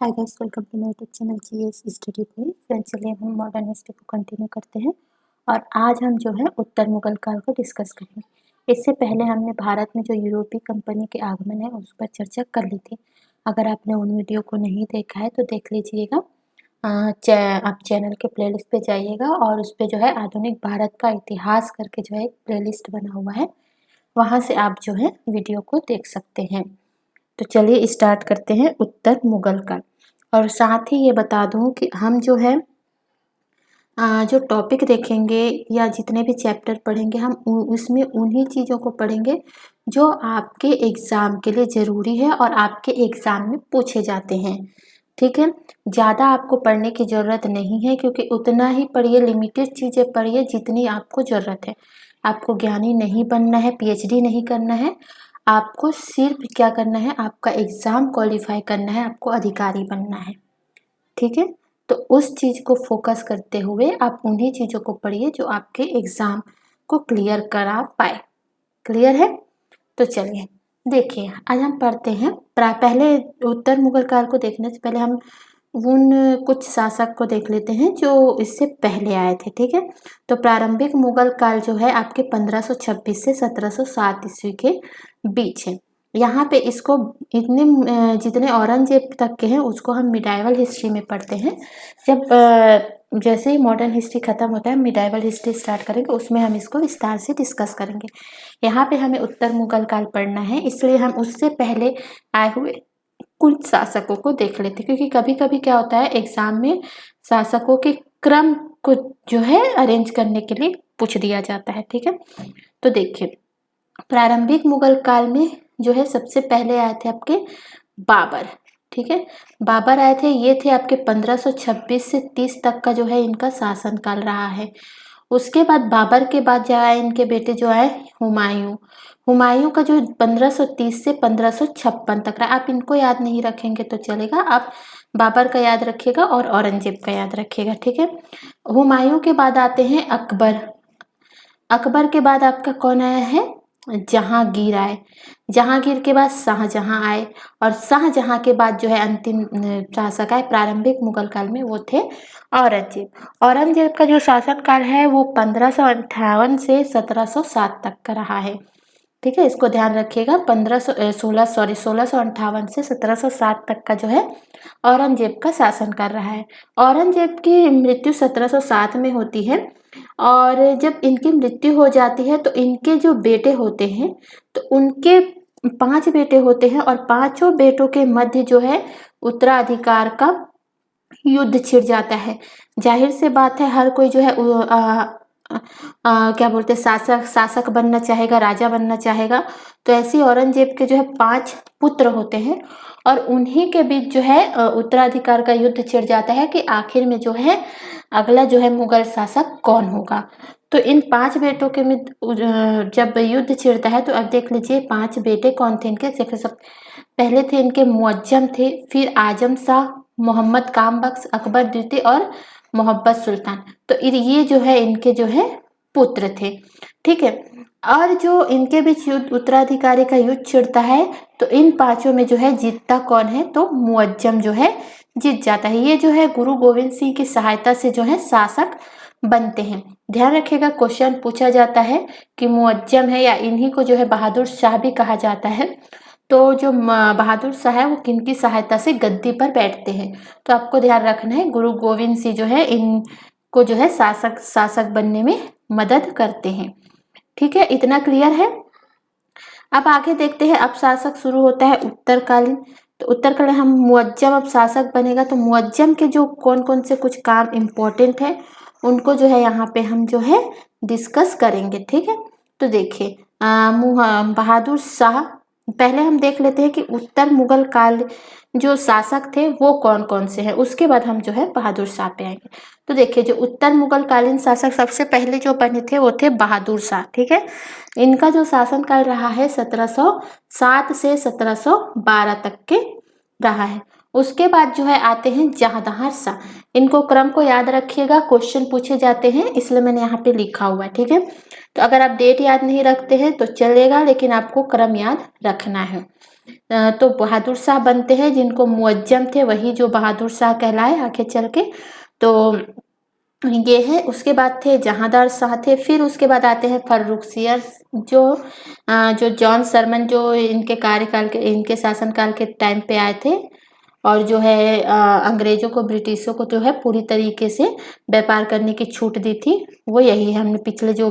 Hi guys, welcome to my YouTube channel GS study point. Friends, चलिए हम modern history को continue करते हैं और आज हम जो है उत्तर मुगल काल को डिस्कस करेंगे। इससे पहले हमने भारत में जो यूरोपीय कंपनी के आगमन है उस पर चर्चा कर ली थी। अगर आपने उन वीडियो को नहीं देखा है तो देख लीजिएगा। आप चैनल के प्लेलिस्ट पे जाइएगा और उस पर जो है आधुनिक भारत का इतिहास करके जो है एक प्लेलिस्ट बना हुआ है, वहाँ से आप जो है वीडियो को देख सकते हैं। तो चलिए स्टार्ट करते हैं उत्तर मुगल काल। और साथ ही ये बता दूं कि हम जो है जो टॉपिक देखेंगे या जितने भी चैप्टर पढ़ेंगे हम उसमें उन्हीं चीज़ों को पढ़ेंगे जो आपके एग्ज़ाम के लिए ज़रूरी है और आपके एग्ज़ाम में पूछे जाते हैं। ठीक है, ज़्यादा आपको पढ़ने की ज़रूरत नहीं है, क्योंकि उतना ही पढ़िए, लिमिटेड चीज़ें पढ़िए जितनी आपको ज़रूरत है। आपको ज्ञानी नहीं बनना है, पीएचडी नहीं करना है। आपको सिर्फ क्या करना है, आपका एग्ज़ाम क्वालिफाई करना है, आपको अधिकारी बनना है। ठीक है, तो उस चीज़ को फोकस करते हुए आप उन्हीं चीज़ों को पढ़िए जो आपके एग्ज़ाम को क्लियर करा पाए। क्लियर है? तो चलिए देखिए, आज हम पढ़ते हैं पहले उत्तर मुगल काल को देखने से पहले हम उन कुछ शासक को देख लेते हैं जो इससे पहले आए थे। ठीक है, तो प्रारंभिक मुगल काल जो है आपके 1526 से 1707 ईस्वी के बीच है। यहाँ पे इसको इतने जितने औरंगजेब तक के हैं उसको हम मिडाइवल हिस्ट्री में पढ़ते हैं। जब जैसे ही मॉडर्न हिस्ट्री खत्म होता है मिडाइवल हिस्ट्री स्टार्ट करेंगे, उसमें हम इसको विस्तार से डिस्कस करेंगे। यहाँ पे हमें उत्तर मुगल काल पढ़ना है, इसलिए हम उससे पहले आए हुए कुछ शासकों को देख लेते हैं, क्योंकि कभी कभी क्या होता है एग्जाम में शासकों के क्रम को जो है अरेंज करने के लिए पूछ दिया जाता है। ठीक है, तो देखिए प्रारंभिक मुगल काल में जो है सबसे पहले आए थे आपके बाबर। ठीक है, बाबर आए थे, ये थे आपके 1526 से 30 तक का जो है इनका शासनकाल रहा है। उसके बाद बाबर के बाद जो आए इनके बेटे जो आए हुमायूं। हुमायूं का जो 1530 से 1556 तक रहा। आप इनको याद नहीं रखेंगे तो चलेगा, आप बाबर का याद रखिएगा और औरंगजेब का याद रखिएगा। ठीक है, हुमायूं के बाद आते हैं अकबर। अकबर के बाद आपका कौन आया है, जहांगीर आए। जहांगीर के बाद शाहजहां आए और शाहजहां के बाद जो है अंतिम शासक आए प्रारंभिक मुगल काल में, वो थे औरंगजेब। औरंगजेब का जो शासनकाल है वो 1558 से 1707 तक का रहा है। ठीक है, इसको ध्यान रखिएगा। 1658 से 1707 तक का जो है औरंगजेब का शासन कर रहा है। औरंगजेब की मृत्यु 1707 में होती है और जब इनकी मृत्यु हो जाती है तो इनके जो बेटे होते हैं, तो उनके 5 बेटे होते हैं और पांचों बेटों के मध्य जो है उत्तराधिकार का युद्ध छिड़ जाता है। जाहिर से बात है, हर कोई जो है क्या बोलते हैं, शासक बनना चाहेगा, राजा बनना चाहेगा। तो ऐसे औरंगजेब के जो है 5 पुत्र होते हैं और उन्हीं के बीच जो है उत्तराधिकार का युद्ध छिड़ जाता है कि आखिर में जो है अगला जो है मुगल शासक कौन होगा। तो इन 5 बेटों के में जब युद्ध छिड़ता है तो अब देख लीजिए 5 बेटे कौन थे इनके। देखो, सब पहले थे इनके मुअज्जम थे, फिर आजम शाह, मोहम्मद कामबख्श, अकबर द्वितीय और मोहब्बत सुल्तान। तो ये जो है इनके जो है पुत्र थे। ठीक है, और जो इनके बीच युद्ध उत्तराधिकारी का युद्ध छिड़ता है तो इन 5 में जो है जीतता कौन है, तो मुअज्जम जो है जीत जाता है। ये जो है गुरु गोविंद सिंह की सहायता से जो है शासक बनते हैं। ध्यान रखिएगा, क्वेश्चन पूछा जाता है कि मुअज्जम है या इन्हीं को जो है बहादुर शाह भी कहा जाता है। तो जो बहादुर शाह है वो किनकी सहायता से गद्दी पर बैठते हैं, तो आपको ध्यान रखना है गुरु गोविंद सिंह जो है इनको जो है शासक बनने में मदद करते हैं। ठीक है, इतना क्लियर है। अब आगे देखते हैं, अब शासक शुरू होता है उत्तरकालीन। तो उत्तरकालीन हम मुअज्जम अब शासक बनेगा, तो मुअज्जम के जो कौन कौन से कुछ काम इम्पोर्टेंट है उनको जो है यहाँ पे हम जो है डिस्कस करेंगे। ठीक है, तो देखिए बहादुर शाह, पहले हम देख लेते हैं कि उत्तर मुगल काल जो शासक थे वो कौन कौन से हैं, उसके बाद हम जो है बहादुर शाह पे आएंगे। तो देखिए जो उत्तर मुगल कालीन शासक सबसे पहले जो बने थे वो थे बहादुर शाह। ठीक है, इनका जो शासनकाल रहा है 1707 से 1712 तक के रहा है। उसके बाद जो है आते हैं जहांदार शाह। इनको क्रम को याद रखिएगा, क्वेश्चन पूछे जाते हैं इसलिए मैंने यहाँ पे लिखा हुआ है। ठीक है, तो अगर आप डेट याद नहीं रखते हैं तो चलेगा, लेकिन आपको क्रम याद रखना है। तो बहादुर शाह बनते हैं, जिनको मुअज्जम थे वही जो बहादुर शाह कहलाए आगे चल के। तो ये है। उसके बाद थे जहांदार शाह थे, फिर उसके बाद आते हैं फर्रुखसियर, जो जॉन सरमन, जो इनके कार्यकाल के, इनके शासनकाल के टाइम पे आए थे और जो है अंग्रेजों को, ब्रिटिशों को जो है पूरी तरीके से व्यापार करने की छूट दी थी। वो यही है, हमने पिछले जो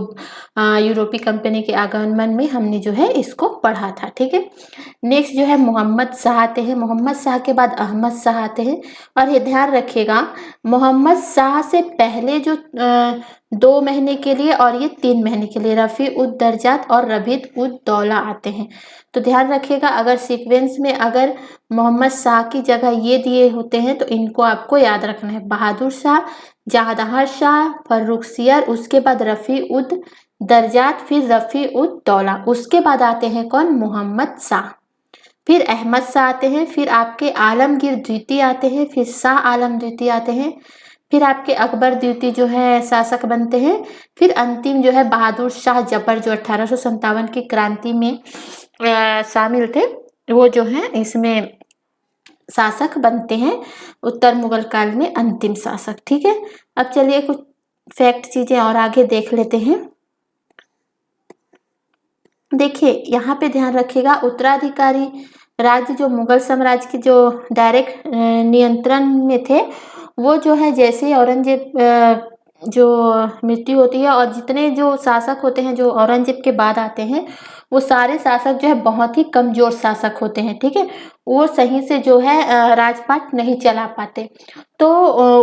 यूरोपीय कंपनी के आगमन में हमने जो है इसको पढ़ा था। ठीक है। नेक्स्ट जो है मोहम्मद शाह आते हैं। मोहम्मद शाह के बाद अहमद शाह आते हैं। और ये ध्यान रखिएगा, मोहम्मद शाह से पहले जो 2 महीने के लिए और ये 3 महीने के लिए रफ़ी उद दर्जात और रबीत उद दौला आते हैं। तो ध्यान रखिएगा, अगर सीक्वेंस में अगर मोहम्मद शाह की जगह ये दिए होते हैं तो इनको आपको याद रखना है। बहादुर शाह, जहांदार शाह, फर्रुखसियर, उसके बाद रफ़ी उद दर्जात, फिर रफ़ी उद दौला, उसके बाद आते हैं कौन? मोहम्मद शाह। फिर अहमद शाह आते हैं, फिर आपके आलमगीर द्वितीय आते हैं, फिर शाह आलम द्वितीय आते हैं, फिर आपके अकबर द्वितीय जो है शासक बनते हैं, फिर अंतिम जो है बहादुर शाह जफर, जो 1857 की क्रांति में शामिल थे, वो जो है इसमें शासक बनते हैं, उत्तर मुगल काल में अंतिम शासक। ठीक है। अब चलिए कुछ फैक्ट चीजें और आगे देख लेते हैं। देखिए यहाँ पे ध्यान रखिएगा, उत्तराधिकारी राज्य जो मुगल साम्राज्य के जो डायरेक्ट नियंत्रण में थे, वो जो है जैसे औरंगजेब जो मृत्यु होती है, और जितने जो शासक होते हैं जो औरंगजेब के बाद आते हैं, वो सारे शासक जो है बहुत ही कमजोर शासक होते हैं। ठीक है। वो सही से जो है राजपाट नहीं चला पाते। तो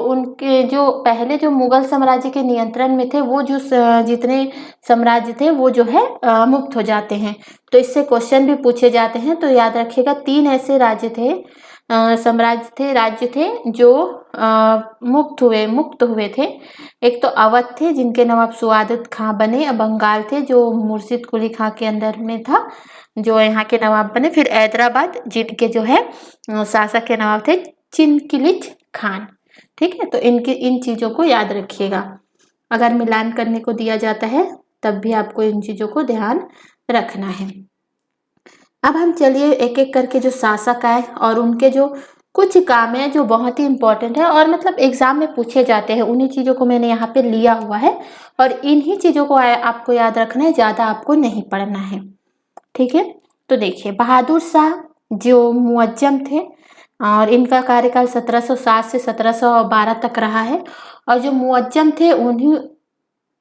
उनके जो पहले जो मुगल साम्राज्य के नियंत्रण में थे, वो जो जितने साम्राज्य थे वो जो है मुक्त हो जाते हैं। तो इससे क्वेश्चन भी पूछे जाते हैं। तो याद रखिएगा, 3 ऐसे राज्य थे, साम्राज्य थे, राज्य थे जो मुक्त हुए थे। एक तो अवध थे, जिनके नवाब सुआदत खां बने। बंगाल थे, जो मुर्शिद कुली खां के अंदर में था, जो यहाँ के नवाब बने। फिर हैदराबाद, जिनके जो है शासक के नवाब थे चिनकिलिच खान। ठीक है। तो इन चीजों को याद रखिएगा, अगर मिलान करने को दिया जाता है तब भी आपको इन चीजों को ध्यान रखना है। अब हम चलिए एक एक करके जो शासक आए और उनके जो कुछ काम है जो बहुत ही इंपॉर्टेंट है और मतलब एग्जाम में पूछे जाते हैं, उन्हीं चीजों को मैंने यहाँ पे लिया हुआ है और इन्हीं चीजों को आपको याद रखना है, ज्यादा आपको नहीं पढ़ना है। ठीक है। तो देखिए, बहादुर शाह जो मुअज्जम थे और इनका कार्यकाल 1707 से 1712 तक रहा है। और जो मुअज्जम थे उन्हीं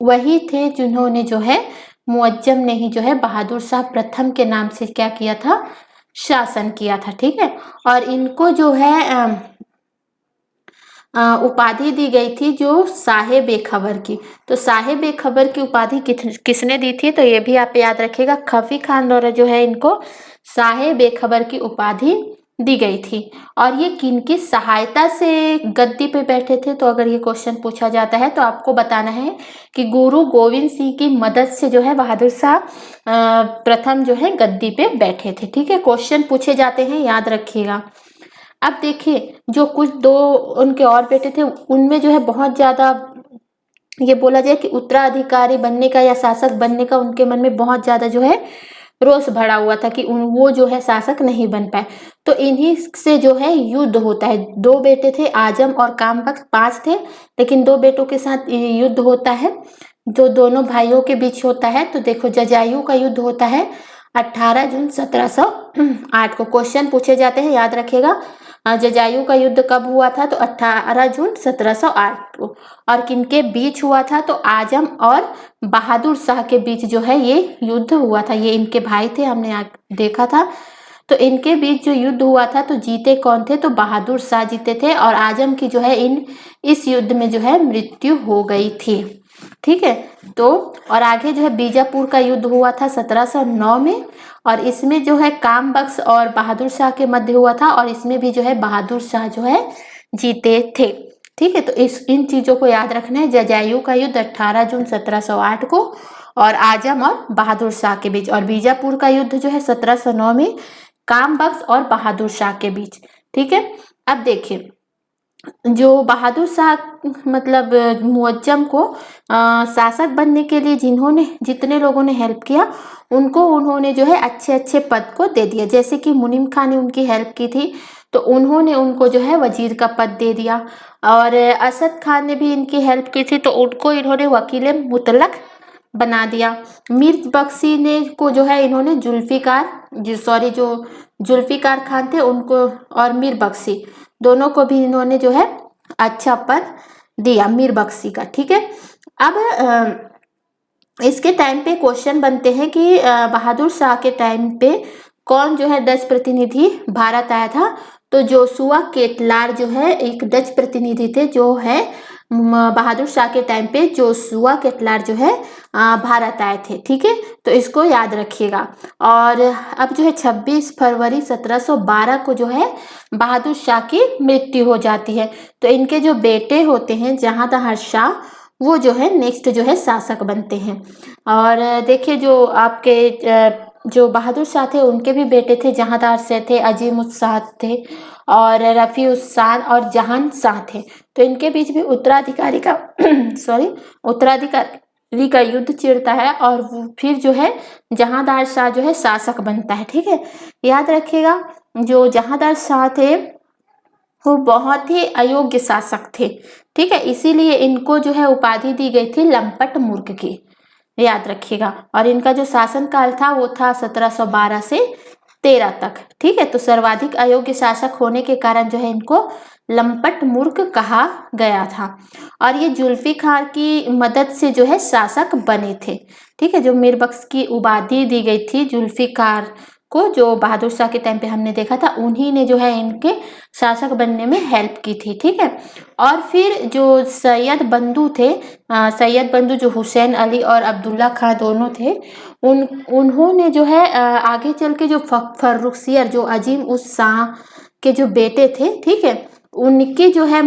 वही थे जिन्होंने जो है, मुअज्जम ने ही जो है बहादुर शाह प्रथम के नाम से क्या किया था? शासन किया था। ठीक है। और इनको जो है उपाधि दी गई थी जो साहे बेखबर की। तो साहे बेखबर की उपाधि किसने दी थी? तो ये भी आप याद रखिएगा, खफी खान द्वारा जो है इनको साहे बेखबर की उपाधि दी गई थी। और ये किनकी सहायता से गद्दी पे बैठे थे? तो अगर ये क्वेश्चन पूछा जाता है तो आपको बताना है कि गुरु गोविंद सिंह की मदद से जो है बहादुर शाह प्रथम जो है गद्दी पे बैठे थे। ठीक है। क्वेश्चन पूछे जाते हैं, याद रखिएगा। अब देखिए, जो कुछ 2 उनके और बेटे थे, उनमें जो है बहुत ज्यादा ये बोला जाए कि उत्तराधिकारी बनने का या शासक बनने का उनके मन में बहुत ज्यादा जो है रोष भरा हुआ था कि वो जो है शासक नहीं बन पाए। तो इन्हीं से जो है युद्ध होता है। 2 बेटे थे, आजम और कामबख्श, 5 थे, लेकिन 2 बेटों के साथ युद्ध होता है जो दोनों भाइयों के बीच होता है। तो देखो, जजायू का युद्ध होता है 18 जून 1708 को। क्वेश्चन पूछे जाते हैं, याद रखिएगा। जजायू का युद्ध कब हुआ था? तो 18 जून 1708 को। और किनके बीच हुआ था? तो आजम और बहादुर शाह के बीच जो है ये युद्ध हुआ था। ये इनके भाई थे, हमने देखा था। तो इनके बीच जो युद्ध हुआ था, तो जीते कौन थे? तो बहादुर शाह जीते थे। और आजम की जो है इस युद्ध में जो है मृत्यु हो गई थी। ठीक है। तो और आगे जो है बीजापुर का युद्ध हुआ था 1709 में, और इसमें जो है कामबख्श और बहादुर शाह के मध्य हुआ था, और इसमें भी जो है बहादुर शाह जो है जीते थे। ठीक है। तो इन चीजों को याद रखना है। जजायू का युद्ध 18 जून 1708 को और आजम और बहादुर शाह के बीच, और बीजापुर का युद्ध जो है 1709 में कामबख्श और बहादुर शाह के बीच। ठीक है। अब देखिए, जो बहादुर शाह मतलब मुअज्जम को शासक बनने के लिए जिन्होंने जितने लोगों ने हेल्प किया उनको उन्होंने जो है अच्छे अच्छे पद को दे दिया। जैसे कि मुनीम खां ने उनकी हेल्प की थी तो उन्होंने उनको जो है वजीर का पद दे दिया, और असद खान ने भी इनकी हेल्प की थी तो उनको इन्होंने वकील मुतलक बना दिया। मीर बख्शी ने को जो है इन्होंने जो जुल्फिकार खान थे उनको, और मीर बख्शी दोनों को भी इन्होंने जो है अच्छा पद दिया मीर बख्शी का। ठीक है, अब इसके टाइम पे क्वेश्चन बनते हैं कि बहादुर शाह के टाइम पे कौन जो है डच प्रतिनिधि भारत आया था। तो जोशुआ केटलार जो है एक डच प्रतिनिधि थे, जो है बहादुर शाह के टाइम पे जोशुआ केटलार जो है भारत आए थे। ठीक है, तो इसको याद रखिएगा। और अब जो है 26 फरवरी 1712 को जो है बहादुर शाह की मृत्यु हो जाती है। तो इनके जो बेटे होते हैं जहांदार शाह, वो जो है नेक्स्ट जो है शासक बनते हैं। और देखिए जो आपके जो बहादुर शाह थे उनके भी बेटे थे, जहांदार शाह थे, अजीम उस शाह थे, और रफ़ी उस शाह और जहान शाह थे। तो इनके बीच भी उत्तराधिकारी का उत्तराधिकारी का युद्ध छिड़ता है, और फिर जो है जहांदार शाह जो है शासक बनता है। ठीक है, याद रखिएगा जो जहांदार शाह थे वो बहुत ही अयोग्य शासक थे। ठीक है, इसीलिए इनको जो है उपाधि दी गई थी लंपट मूर्ख की, याद रखिएगा। और इनका जो शासन काल था वो था 1712 से 13 तक। ठीक है, तो सर्वाधिक अयोग्य शासक होने के कारण जो है इनको लंपट मूर्ख कहा गया था। और ये जुल्फिकार की मदद से जो है शासक बने थे। ठीक है, जो मीरबख्श की उपाधि दी गई थी जुल्फिकार को, जो बहादुर शाह के टाइम पे हमने देखा था, उन्हीं ने जो है इनके शासक बनने में हेल्प की थी। ठीक है, और फिर जो सैयद बंधु थे, सैयद बंधु जो हुसैन अली और अब्दुल्ला खां दोनों थे, उन्होंने जो है आगे चल के जो फर्रुखसियर जो अजीम उस शाह के जो बेटे थे, ठीक है, उनकी जो है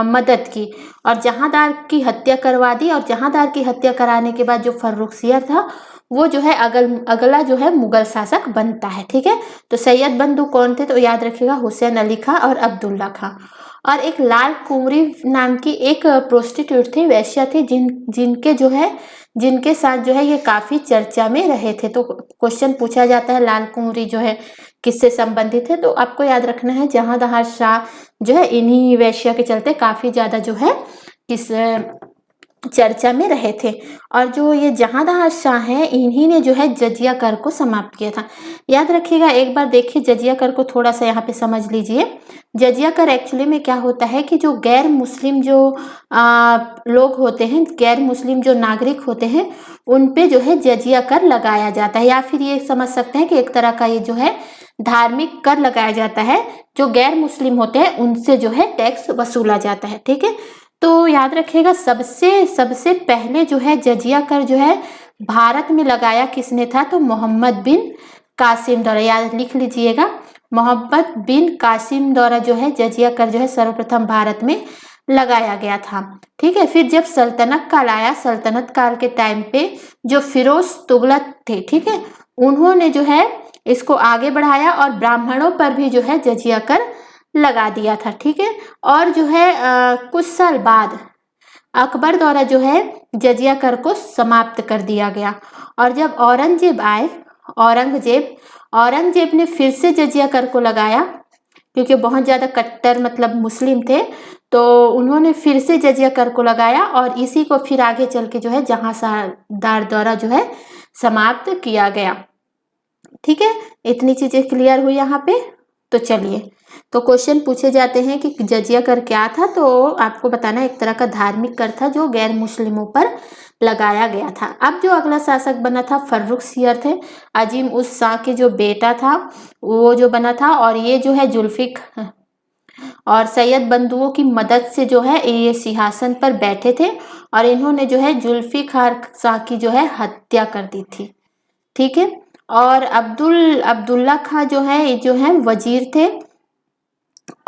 मदद की और जहांदार की हत्या करवा दी। और जहांदार की हत्या कराने के बाद जो फर्रुखसियर था वो जो है अगला जो है मुगल शासक बनता है। ठीक है, तो सैयद बंधु कौन थे तो याद रखिएगा हुसैन अली खां और अब्दुल्ला खां। और एक लाल कुंवरी नाम की एक प्रोस्टिट्यूट थी, वैश्या थी, जिनके साथ जो है ये काफी चर्चा में रहे थे। तो क्वेश्चन पूछा जाता है लाल कुंवरी जो है किससे संबंधित है, तो आपको याद रखना है जहांदार शाह जो है इन्हीं वैश्या के चलते काफी ज्यादा जो है किस चर्चा में रहे थे। और जो ये जहांदार शाह हैं इन्हीं ने जो है जजिया कर को समाप्त किया था। याद रखिएगा, एक बार देखिए जजिया कर को थोड़ा सा यहाँ पे समझ लीजिए। जजिया कर एक्चुअली में क्या होता है कि जो गैर मुस्लिम जो लोग होते हैं, गैर मुस्लिम जो नागरिक होते हैं, उन पे जो है जजिया कर लगाया जाता है, या फिर ये समझ सकते हैं कि एक तरह का ये जो है धार्मिक कर लगाया जाता है। जो गैर मुस्लिम होते हैं उनसे जो है टैक्स वसूला जाता है। ठीक है, तो याद रखिएगा सबसे पहले जो है जजिया कर जो है भारत में लगाया किसने था, तो मोहम्मद बिन कासिम द्वारा। याद लिख लीजिएगा, मोहम्मद बिन कासिम द्वारा जो है जजिया कर जो है सर्वप्रथम भारत में लगाया गया था। ठीक है, फिर जब सल्तनत काल आया, सल्तनत काल के टाइम पे जो फिरोज तुगलक थे, ठीक है, उन्होंने जो है इसको आगे बढ़ाया और ब्राह्मणों पर भी जो है जजिया कर लगा दिया था। ठीक है, और जो है कुछ साल बाद अकबर द्वारा जो है जजिया कर को समाप्त कर दिया गया। और जब औरंगजेब आए, औरंगजेब ने फिर से जजिया कर को लगाया, क्योंकि बहुत ज्यादा कट्टर मतलब मुस्लिम थे, तो उन्होंने फिर से जजिया कर को लगाया और इसी को फिर आगे चल के जो है जहांदार द्वारा जो है समाप्त किया गया। ठीक है, इतनी चीजें क्लियर हुई यहाँ पे। तो चलिए, तो क्वेश्चन पूछे जाते हैं कि जजिया कर क्या था, तो आपको बताना एक तरह का धार्मिक कर था जो गैर मुस्लिमों पर लगाया गया था। अब जो अगला शासक बना था फर्रुखसियर थे, अजीम उस शाह के जो बेटा था वो जो बना था, और ये जो है जुल्फिकार और सैयद बंधुओं की मदद से जो है ये सिंहासन पर बैठे थे, और इन्होंने जो है जुल्फिकार शाह की जो है हत्या कर दी थी। ठीक है, और अब्दुल्ला खां जो है वजीर थे,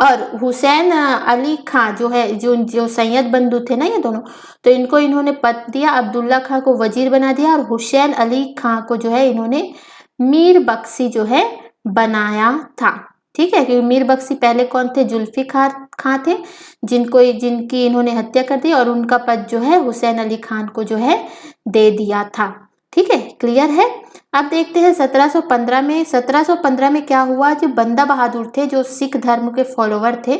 और हुसैन अली खां जो है जो सैयद बंधु थे ना ये दोनों, तो इनको इन्होंने पद दिया, अब्दुल्ला खां को वजीर बना दिया, और हुसैन अली खां को जो है इन्होंने मीर बख्शी जो है बनाया था। ठीक है, क्योंकि मीर बख्शी पहले कौन थे, जुल्फी खां थे, जिनकी इन्होंने हत्या कर दी और उनका पद जो है हुसैन अली खान को जो है दे दिया था। ठीक है, क्लियर है। अब देखते हैं 1715 में क्या हुआ। जो बंदा बहादुर थे, जो सिख धर्म के फॉलोवर थे,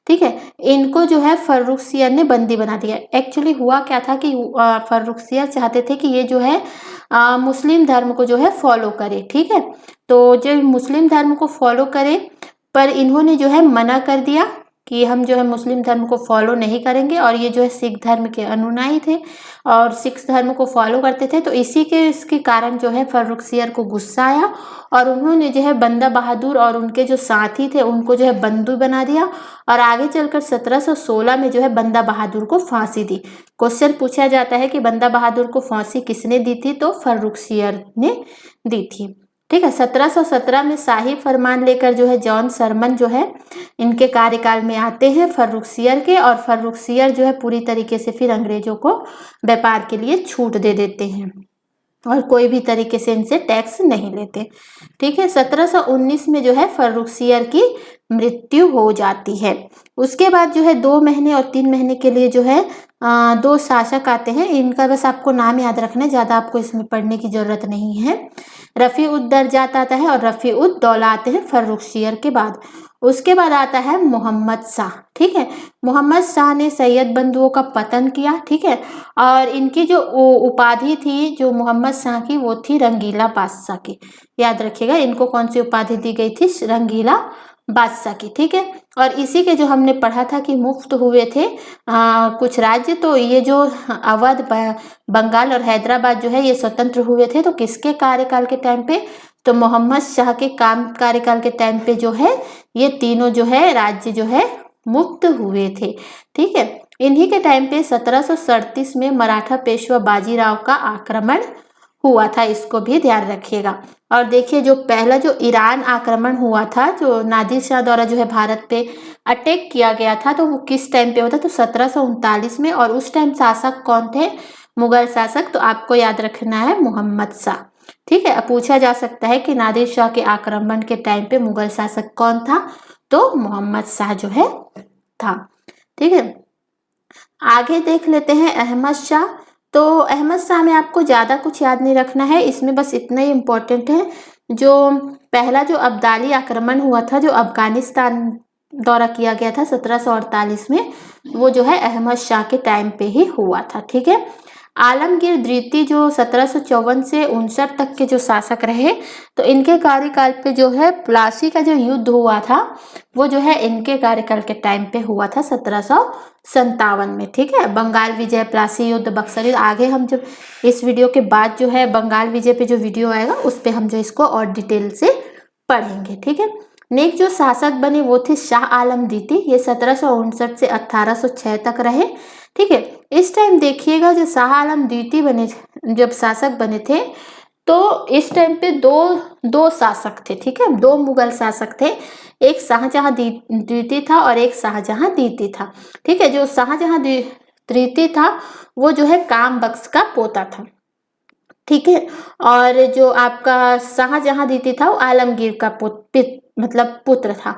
ठीक है, इनको जो है फर्रुखसियर ने बंदी बना दिया। एक्चुअली हुआ क्या था कि फर्रुखसियर चाहते थे कि ये जो है मुस्लिम धर्म को जो है फॉलो करे। ठीक है, तो जो मुस्लिम धर्म को फॉलो करे, पर इन्होंने जो है मना कर दिया कि हम जो है मुस्लिम धर्म को फॉलो नहीं करेंगे। और ये जो है सिख धर्म के अनुयायी थे और सिख धर्म को फॉलो करते थे, तो इसके कारण जो है फर्रुखसियर को गुस्सा आया और उन्होंने जो है बंदा बहादुर और उनके जो साथी थे उनको जो है बंदी बना दिया। और आगे चलकर 1716 में जो है बंदा बहादुर को फांसी दी। क्वेश्चन पूछा जाता है कि बंदा बहादुर को फांसी किसने दी थी, तो फर्रुखसियर ने दी थी। ठीक है, 1717 में शाही फरमान लेकर जो है जॉन सरमन जो है इनके कार्यकाल में आते हैं फर्रुखसियर के, और फर्रुखसियर जो है पूरी तरीके से फिर अंग्रेजों को व्यापार के लिए छूट दे देते हैं और कोई भी तरीके से इनसे टैक्स नहीं लेते। ठीक है, 1719 में जो है फर्रुखसियर की मृत्यु हो जाती है। उसके बाद जो है 2 महीने और 3 महीने के लिए जो है 2 शासक आते हैं। इनका बस आपको नाम याद रखना है, ज़्यादा आपको इसमें पढ़ने की जरूरत नहीं है। रफ़ी उद दरजात आता है और रफ़ी उद दौला आते हैं फर्रुखसियर के बाद। उसके बाद आता है मोहम्मद शाह। ठीक है, मोहम्मद शाह ने सैयद बंधुओं का पतन किया। ठीक है, और इनकी जो उपाधि थी जो मोहम्मद शाह की, वो थी रंगीला बादशाह की। याद रखिएगा, इनको कौन सी उपाधि दी गई थी, रंगीला बादशाह की। ठीक है, और इसी के जो हमने पढ़ा था कि मुफ्त हुए थे कुछ राज्य, तो ये जो अवध, बंगाल और हैदराबाद जो है ये स्वतंत्र हुए थे, तो किसके कार्यकाल के टाइम पे, तो मोहम्मद शाह के कार्यकाल के टाइम पे जो है ये तीनों जो है राज्य जो है मुक्त हुए थे। ठीक है, इन्हीं के टाइम पे 1737 में मराठा पेशवा बाजीराव का आक्रमण हुआ था, इसको भी ध्यान रखिएगा। और देखिए, जो पहला जो ईरान आक्रमण हुआ था, जो नादिर शाह द्वारा जो है भारत पे अटैक किया गया था, तो वो किस टाइम पे होता, तो 1739 में। और उस टाइम शासक कौन थे, मुगल शासक, तो आपको याद रखना है मोहम्मद शाह। ठीक है, अब पूछा जा सकता है कि नादिर शाह के आक्रमण के टाइम पे मुगल शासक कौन था, तो मोहम्मद शाह जो है था। ठीक है, आगे देख लेते हैं अहमद शाह। तो अहमद शाह में आपको ज़्यादा कुछ याद नहीं रखना है, इसमें बस इतना ही इम्पोर्टेंट है, जो पहला जो अब्दाली आक्रमण हुआ था जो अफगानिस्तान द्वारा किया गया था 1748 में, वो जो है अहमद शाह के टाइम पे ही हुआ था। ठीक है, आलमगीर द्वितीय जो 1754 से 59 तक के जो शासक रहे, तो इनके कार्यकाल पे जो है प्लासी का जो युद्ध हुआ था, वो जो है इनके कार्यकाल के टाइम पे हुआ था 1757 में। ठीक है, बंगाल विजय, प्लासी युद्ध, बक्सर युद्ध, आगे हम जब इस वीडियो के बाद जो है बंगाल विजय पे जो वीडियो आएगा उस पे हम जो इसको और डिटेल से पढ़ेंगे। ठीक है, नेक्स्ट जो शासक बने वो थे शाह आलम द्वितीय, ये 1759 से 1806 तक रहे। ठीक है, इस टाइम देखिएगा जो शाह आलम द्वितीय बने, जब शासक बने थे, तो इस टाइम पे दो शासक थे। ठीक है, 2 मुगल शासक थे, एक शाहजहां द्वितीय था और एक शाहजहां द्वितीय था। ठीक है, जो शाहजहां द्वितीय था वो जो है काम बख्श का पोता था। ठीक है, और जो आपका शाहजहां द्वितीय था वो आलमगीर का मतलब पुत्र था।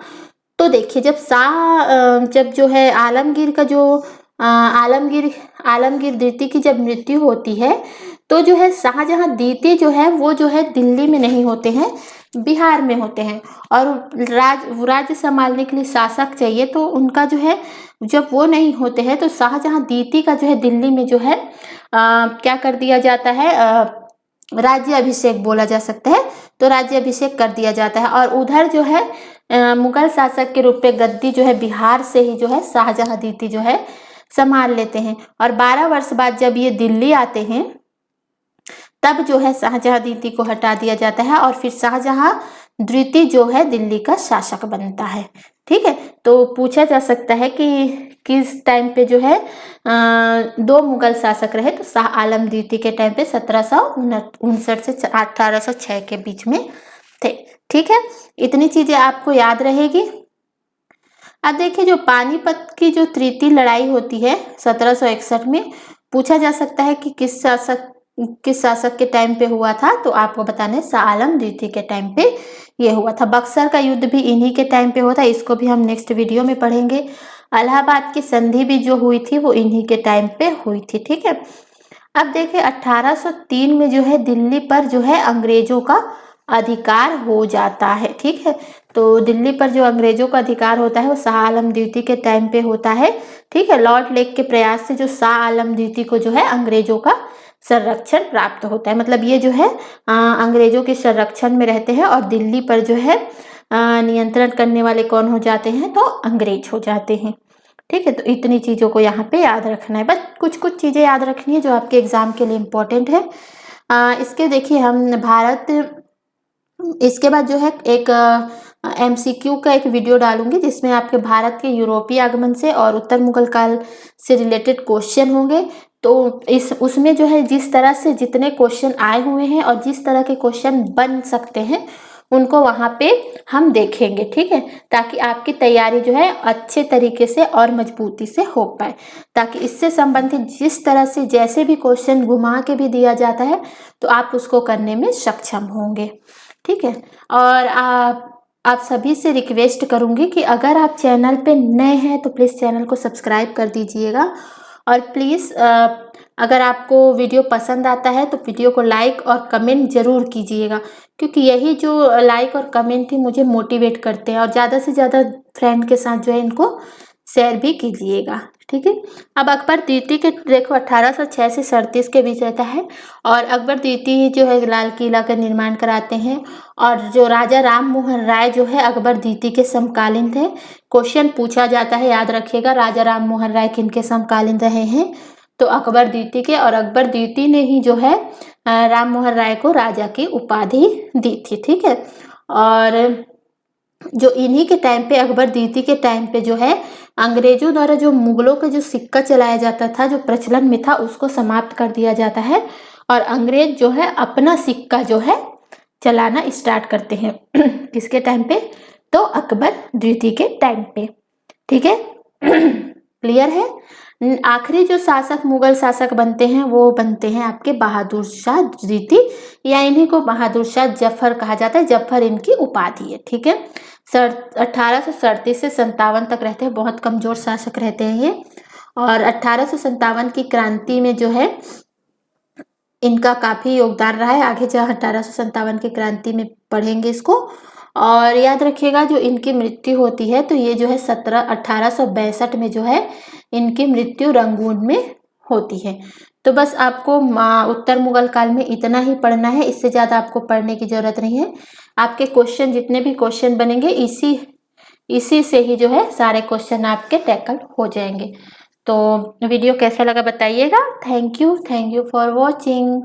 तो देखिए, जब जो है आलमगीर का जो आलमगीर द्वितीय की जब मृत्यु होती है, तो जो है शाहजहां द्वितीय जो है वो जो है दिल्ली में नहीं होते हैं, बिहार में होते हैं। और राज्य संभालने के लिए शासक चाहिए, तो उनका जो है जब वो नहीं होते हैं, तो शाहजहां द्वितीय का जो है दिल्ली में जो है क्या कर दिया जाता है, राज्य अभिषेक बोला जा सकता है, तो राज्य अभिषेक कर दिया जाता है। और उधर जो है मुगल शासक के रूप में गद्दी जो है बिहार से ही जो है शाहजहां द्वितीय जो है संभाल लेते हैं। और 12 वर्ष बाद जब ये दिल्ली आते हैं, तब जो है शाहजहां द्वितीय को हटा दिया जाता है और फिर शाहजहां द्वितीय जो है दिल्ली का शासक बनता है। ठीक है, तो पूछा जा सकता है कि किस टाइम पे जो है 2 मुगल शासक रहे, तो शाह आलम द्वितीय के टाइम पे 1759 से 1806 के बीच में थे। ठीक है, इतनी चीजें आपको याद रहेगी। अब देखिए, जो पानीपत की जो तृतीय लड़ाई होती है 1761 में, पूछा जा सकता है कि किस शासक किस शासक के टाइम पे हुआ था, तो आपको बताना है शाह आलम द्वितीय के टाइम पे ये हुआ था। बक्सर का युद्ध भी इन्हीं के टाइम पे हुआ था, इसको भी हम नेक्स्ट वीडियो में पढ़ेंगे। इलाहाबाद की संधि भी जो हुई थी वो इन्हीं के टाइम पे हुई थी, ठीक है। अब देखिए 1803 में जो है दिल्ली पर जो है अंग्रेजों का अधिकार हो जाता है, ठीक है। तो दिल्ली पर जो अंग्रेजों का अधिकार होता है वो शाह आलम द्वितीय के टाइम पे होता है, ठीक है। लॉर्ड लेक के प्रयास से जो शाह आलम द्वितीय को जो है अंग्रेजों का संरक्षण प्राप्त होता है, मतलब ये जो है अंग्रेजों के संरक्षण में रहते हैं और दिल्ली पर जो है नियंत्रण करने वाले कौन हो जाते हैं, तो अंग्रेज हो जाते हैं, ठीक है। तो इतनी चीज़ों को यहाँ पे याद रखना है, बस कुछ कुछ चीज़ें याद रखनी है जो आपके एग्जाम के लिए इम्पोर्टेंट है। इसके देखिए हम भारत, इसके बाद जो है एक MCQ का एक वीडियो डालूंगी जिसमें आपके भारत के यूरोपीय आगमन से और उत्तर मुगल काल से रिलेटेड क्वेश्चन होंगे। तो उसमें जो है जिस तरह से जितने क्वेश्चन आए हुए हैं और जिस तरह के क्वेश्चन बन सकते हैं उनको वहाँ पे हम देखेंगे, ठीक है, ताकि आपकी तैयारी जो है अच्छे तरीके से और मजबूती से हो पाए, ताकि इससे संबंधित जिस तरह से जैसे भी क्वेश्चन घुमा के भी दिया जाता है तो आप उसको करने में सक्षम होंगे, ठीक है। और आप सभी से रिक्वेस्ट करूंगी कि अगर आप चैनल पे नए हैं तो प्लीज़ चैनल को सब्सक्राइब कर दीजिएगा, और प्लीज़ अगर आपको वीडियो पसंद आता है तो वीडियो को लाइक और कमेंट ज़रूर कीजिएगा, क्योंकि यही जो लाइक और कमेंट ही मुझे मोटिवेट करते हैं, और ज़्यादा से ज़्यादा फ्रेंड के साथ जो है इनको शेयर भी कीजिएगा, ठीक है। अब अकबर द्वितीय के देखो 1806 से 37 के बीच रहता है, और अकबर द्वितीय जो है लाल किला का निर्माण कराते हैं, और जो राजा राम मोहन राय जो है अकबर द्वितीय के समकालीन थे। क्वेश्चन पूछा जाता है, याद रखिएगा, राजा राम मोहन राय किनके समकालीन रहे हैं, तो अकबर द्वितीय के, और अकबर द्वितीय ने ही जो है राम मोहन राय को राजा की उपाधि दी थी, ठीक है। और जो इन्हीं के टाइम पे अकबर द्वितीय के टाइम पे जो है अंग्रेजों द्वारा जो मुगलों का जो सिक्का चलाया जाता था, जो प्रचलन में था, उसको समाप्त कर दिया जाता है, और अंग्रेज जो है अपना सिक्का जो है चलाना स्टार्ट करते हैं किसके टाइम पे, तो अकबर द्वितीय के टाइम पे, ठीक है। क्लियर है। आखिरी जो शासक मुगल शासक बनते हैं वो बनते हैं आपके बहादुर शाह द्वितीय, या इन्हीं को बहादुर शाह जफर कहा जाता है, जफर इनकी उपाधि है, ठीक है। 1837 से 57 तक रहते हैं, बहुत कमजोर शासक रहते हैं ये। और 1857 की क्रांति में जो है इनका काफी योगदान रहा है, आगे जो 1857 की क्रांति में पढ़ेंगे इसको। और याद रखिएगा जो इनकी मृत्यु होती है तो ये जो है 1862 में जो है इनकी मृत्यु रंगून में होती है। तो बस आपको उत्तर मुगल काल में इतना ही पढ़ना है, इससे ज़्यादा आपको पढ़ने की ज़रूरत नहीं है। आपके क्वेश्चन जितने भी क्वेश्चन बनेंगे इसी से ही जो है सारे क्वेश्चन आपके टैकल हो जाएंगे। तो वीडियो कैसा लगा बताइएगा। Thank you for watching.